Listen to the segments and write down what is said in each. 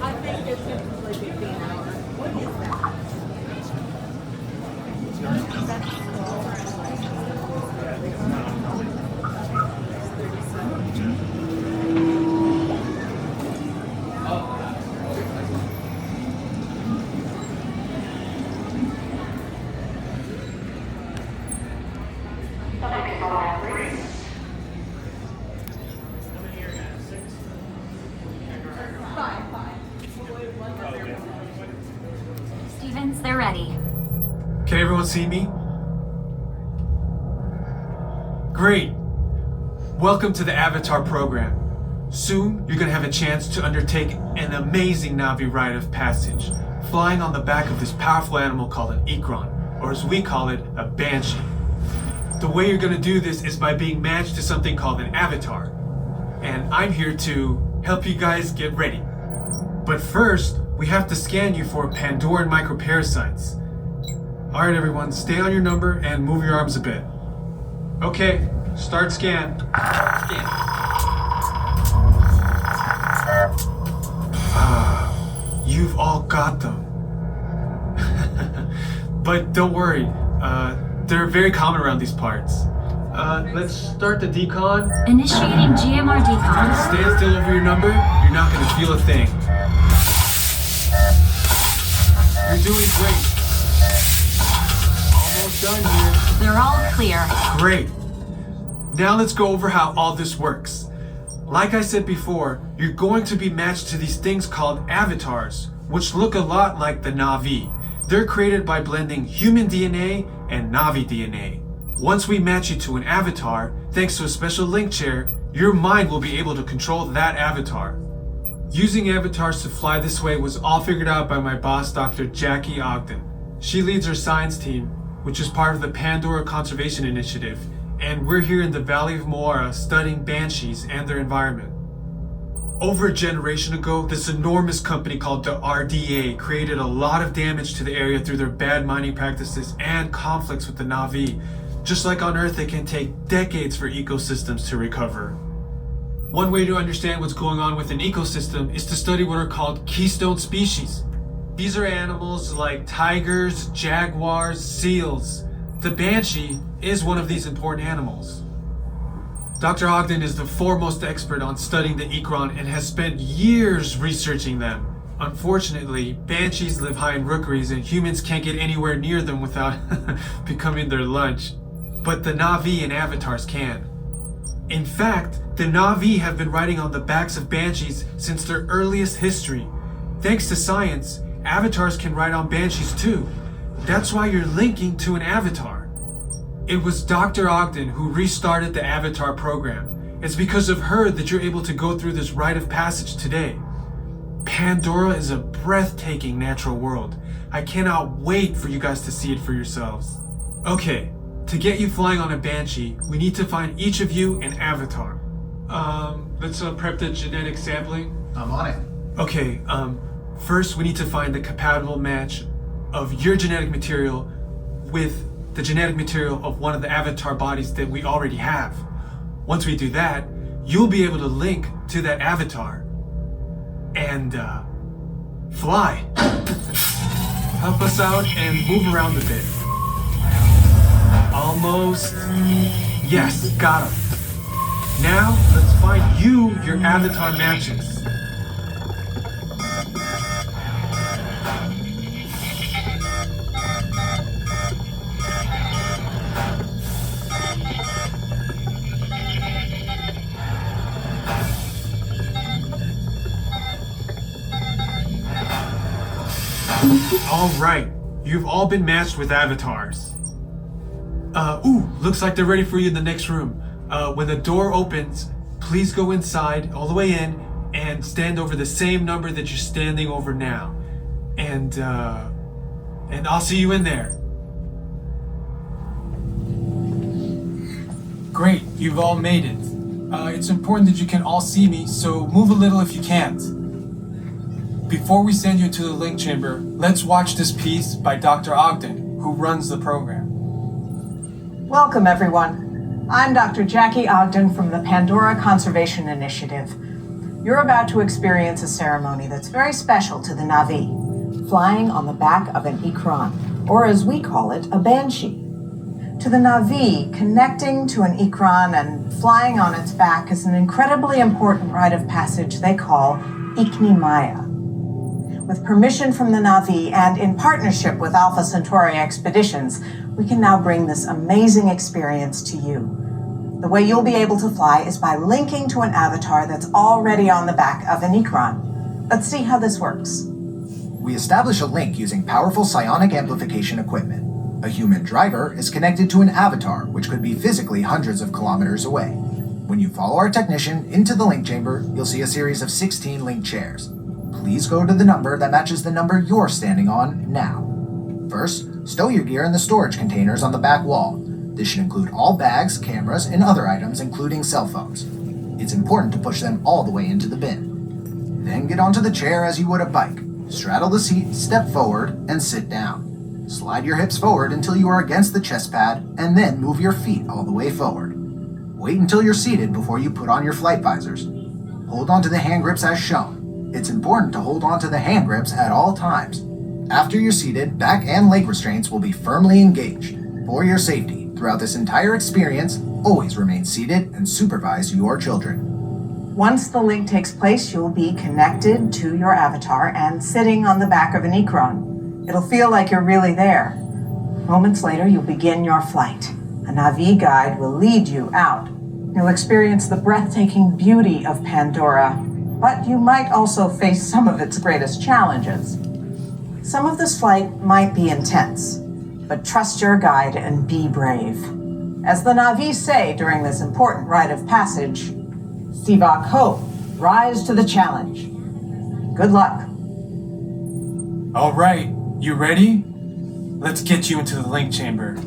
I think it's completely been an hour. What is that? Stevens, they're ready. Can everyone see me? Great. Welcome to the Avatar program. Soon, you're gonna have a chance to undertake an amazing Na'vi rite of passage, flying on the back of this powerful animal called an Ikron, or as we call it, a banshee. The way you're gonna do this is by being matched to something called an avatar. And I'm here to help you guys get ready. But first, we have to scan you for Pandoran microparasites. Alright everyone, stay on your number and move your arms a bit. Okay, start scan. You've all got them. But don't worry, they're very common around these parts. Let's start the decon. Initiating GMR decon. Stand still over your number, you're not gonna feel a thing. You're doing great. Almost done here. They're all clear. Great. Now let's go over how all this works. Like I said before, you're going to be matched to these things called avatars, which look a lot like the Na'vi. They're created by blending human DNA and Na'vi DNA. Once we match you to an avatar, thanks to a special link chair, your mind will be able to control that avatar. Using avatars to fly this way was all figured out by my boss, Dr. Jackie Ogden. She leads our science team, which is part of the Pandora Conservation Initiative, and we're here in the Valley of Moara studying banshees and their environment. Over a generation ago, this enormous company called the RDA created a lot of damage to the area through their bad mining practices and conflicts with the Na'vi. Just like on Earth, it can take decades for ecosystems to recover. One way to understand what's going on with an ecosystem is to study what are called keystone species. These are animals like tigers, jaguars, seals. The banshee is one of these important animals. Dr. Ogden is the foremost expert on studying the Ikron and has spent years researching them. Unfortunately, banshees live high in rookeries and humans can't get anywhere near them without becoming their lunch. But the Na'vi and avatars can. In fact, the Na'vi have been riding on the backs of banshees since their earliest history. Thanks to science, avatars can ride on banshees too. That's why you're linking to an avatar. It was Dr. Ogden who restarted the Avatar program. It's because of her that you're able to go through this rite of passage today. Pandora is a breathtaking natural world. I cannot wait for you guys to see it for yourselves. Okay, to get you flying on a banshee, we need to find each of you an avatar. Let's prep the genetic sampling. I'm on it. Okay, first we need to find the compatible match of your genetic material with the genetic material of one of the avatar bodies that we already have. Once we do that, you'll be able to link to that avatar and fly. Help us out and move around a bit. Almost. Yes, got him. Now, let's find you your avatar matches. All right, you've all been matched with avatars. Looks like they're ready for you in the next room. When the door opens, please go inside, all the way in, and stand over the same number that you're standing over now. And I'll see you in there. Great, you've all made it. It's important that you can all see me, so move a little if you can't. Before we send you into the link chamber, let's watch this piece by Dr. Ogden, who runs the program. Welcome, everyone. I'm Dr. Jackie Ogden from the Pandora Conservation Initiative. You're about to experience a ceremony that's very special to the Na'vi, flying on the back of an ikran, or as we call it, a banshee. To the Na'vi, connecting to an ikran and flying on its back is an incredibly important rite of passage they call Ikni Maya. With permission from the Na'vi and in partnership with Alpha Centauri Expeditions, we can now bring this amazing experience to you. The way you'll be able to fly is by linking to an avatar that's already on the back of an ikran. Let's see how this works. We establish a link using powerful psionic amplification equipment. A human driver is connected to an avatar, which could be physically hundreds of kilometers away. When you follow our technician into the link chamber, you'll see a series of 16 link chairs. Please go to the number that matches the number you're standing on now. First, stow your gear in the storage containers on the back wall. This should include all bags, cameras, and other items, including cell phones. It's important to push them all the way into the bin. Then get onto the chair as you would a bike. Straddle the seat, step forward, and sit down. Slide your hips forward until you are against the chest pad, and then move your feet all the way forward. Wait until you're seated before you put on your flight visors. Hold on to the hand grips as shown. It's important to hold on to the hand grips at all times. After you're seated, back and leg restraints will be firmly engaged. For your safety, throughout this entire experience, always remain seated and supervise your children. Once the link takes place, you'll be connected to your avatar and sitting on the back of an ikran. It'll feel like you're really there. Moments later, you'll begin your flight. A Na'vi guide will lead you out. You'll experience the breathtaking beauty of Pandora, but you might also face some of its greatest challenges. Some of this flight might be intense, but trust your guide and be brave. As the Na'vi say during this important rite of passage, Sivak Ho, rise to the challenge. Good luck. All right, you ready? Let's get you into the link chamber.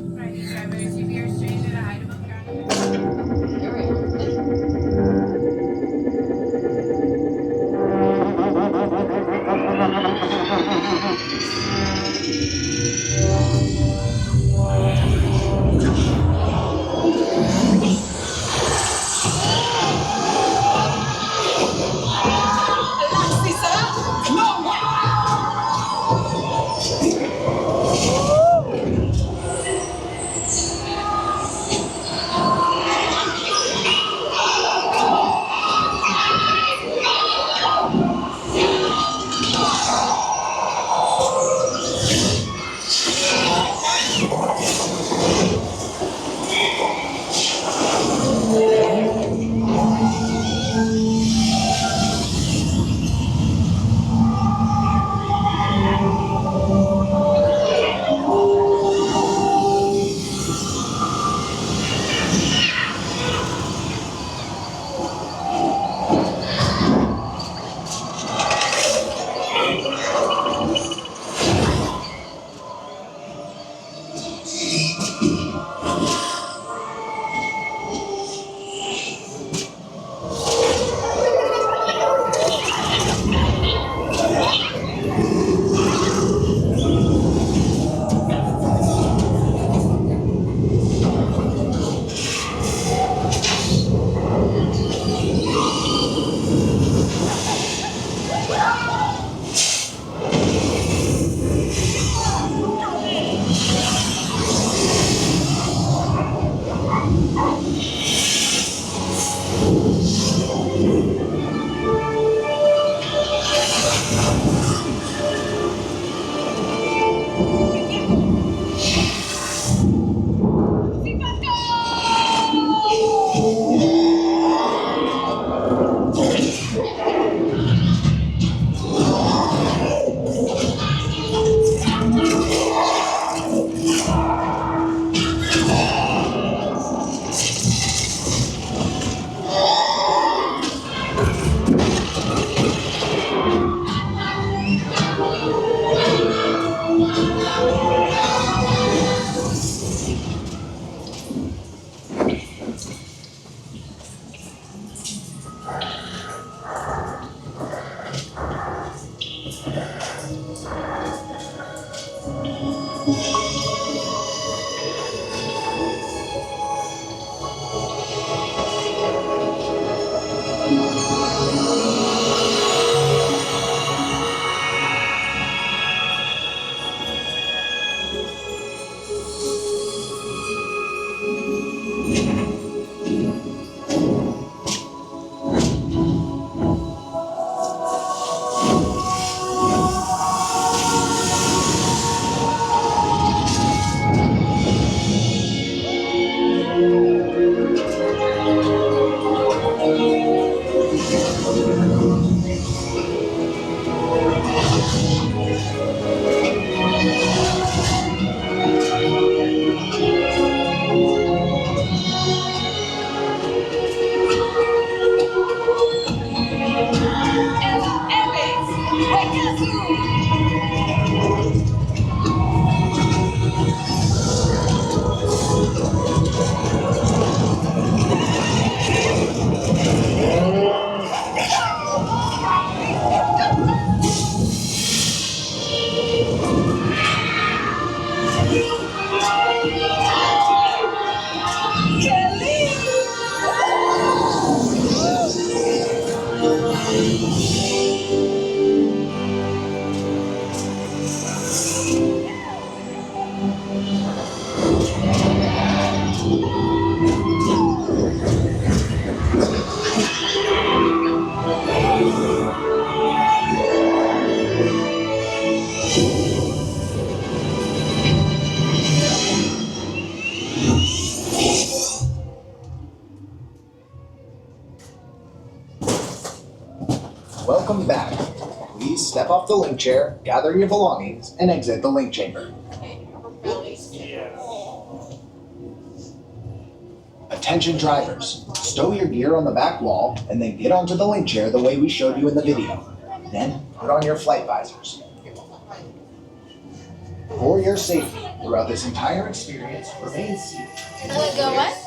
Welcome back. Please step off the link chair, gather your belongings, and exit the link chamber. Attention drivers, stow your gear on the back wall and then get onto the link chair the way we showed you in the video. Then put on your flight visors. For your safety, throughout this entire experience, remain seated. Go what?